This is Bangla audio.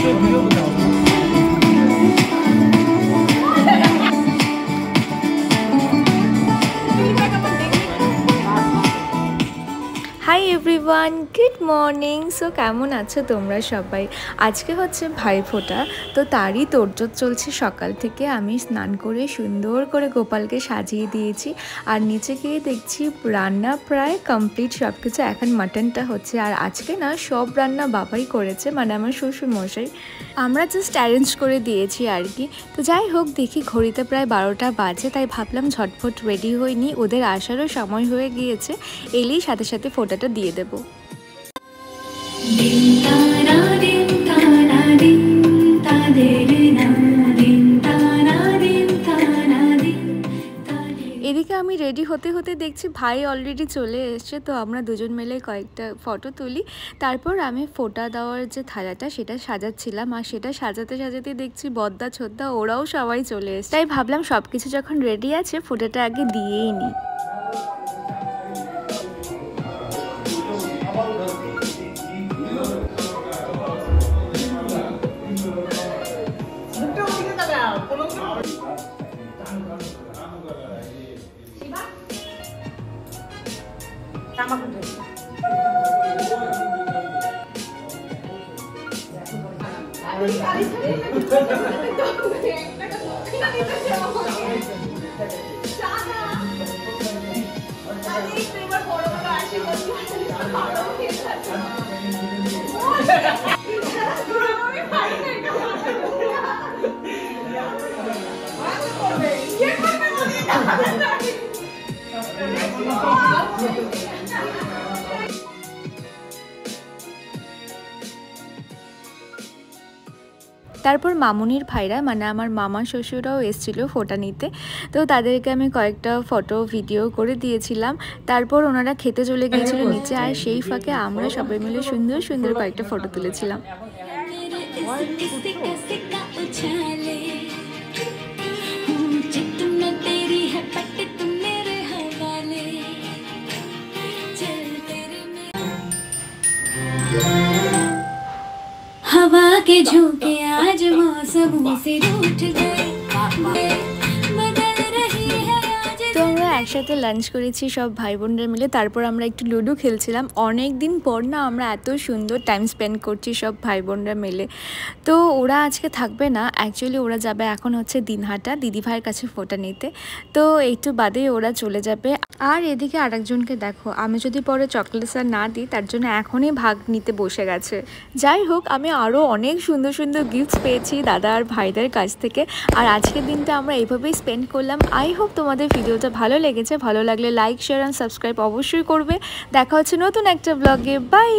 High everyone good morning. So केमन आछो तोमरा सबाई। आज के होच्छे भाईफोटा, तो तारই तोड़जोड़ चलছে सकाल থেকে। আমি স্নান করে সুন্দর করে গোপালকে সাজিয়ে দিয়েছি আর নিচে গিয়ে দেখছি রান্না প্রায় কমপ্লিট সবকিছু। এখন মাটনটা হচ্ছে আর আজকে না সব রান্না বাবাই করেছে, মানে আমার শ্বশুর মশাই। আমরা জাস্ট অ্যারেঞ্জ করে দিয়েছি আর কি। তো যাই হোক, দেখি ঘড়িতে প্রায় 12টা বাজে, তাই ভাবলাম ঝটফট রেডি হয়ে নিই, ওদের আসারও সময় হয়ে গিয়েছে। এলেই সাথে সাথে ফোটাটা দিয়ে দেবো। এদিকে আমি রেডি হতে হতে দেখছি ভাই অলরেডি চলে এসছে। তো আমরা দুজন মিলে কয়েকটা ফটো তুলি, তারপর আমি ফোঁটা দেওয়ার যে থালাটা সেটা সাজাচ্ছিলাম। আর সেটা সাজাতে সাজাতে দেখছি বদ্দা ছোদ্দা ওরাও সবাই চলে এসছে। তাই ভাবলাম সব কিছু যখন রেডি আছে ফোঁটাটা আগে দিয়েই নিই। তারপর মামুনির ভাইরা মানে আমার মামা শ্বশুররাও এসেছিল ফোঁটা নিতে। তো তাদেরকে আমি কয়েকটা ফটো ভিডিও করে দিয়েছিলাম। তারপর ওনারা খেতে চলে গিয়েছিল নিচে, আর সেই ফাঁকে আমরা সবাই মিলে সুন্দর সুন্দর কয়েকটা ফটো তুলেছিলাম। हवा के झोंके आज मौसमों से रूठ गए, बदल रही है आज। তো আমরা একসাথে লাঞ্চ করেছি সব ভাই বোনরা মিলে। তারপর আমরা একটু লুডো খেলছিলাম। অনেক দিন পর না আমরা এত সুন্দর টাইম স্পেন্ড করছি সব ভাই বোনরা মিলে। তো ওরা আজকে থাকবে না, অ্যাকচুয়ালি ওরা যাবে এখন হচ্ছে দিনহাটা দিদি ভাইয়ের কাছে ফোঁটা নিতে। তো একটু বাদেই ওরা চলে যাবে। আর এদিকে আরেকজনকে দেখো, আমি যদি পরে চকলেটস আর না দিই তার জন্য এখনই ভাগ নিতে বসে গেছে। যাই হোক, আমি আরও অনেক সুন্দর সুন্দর গিফটস পেয়েছি দাদা আর ভাইদের কাছ থেকে। আর আজকের দিনটা আমরা এইভাবেই স্পেন্ড করলাম। আই হোপ তোমাদের ভিডিওটা ভালো লেগেছে। ভালো লাগলে লাইক শেয়ার অ্যান্ড সাবস্ক্রাইব অবশ্যই করবে। দেখা হচ্ছে নতুন একটা ব্লগে। বাই।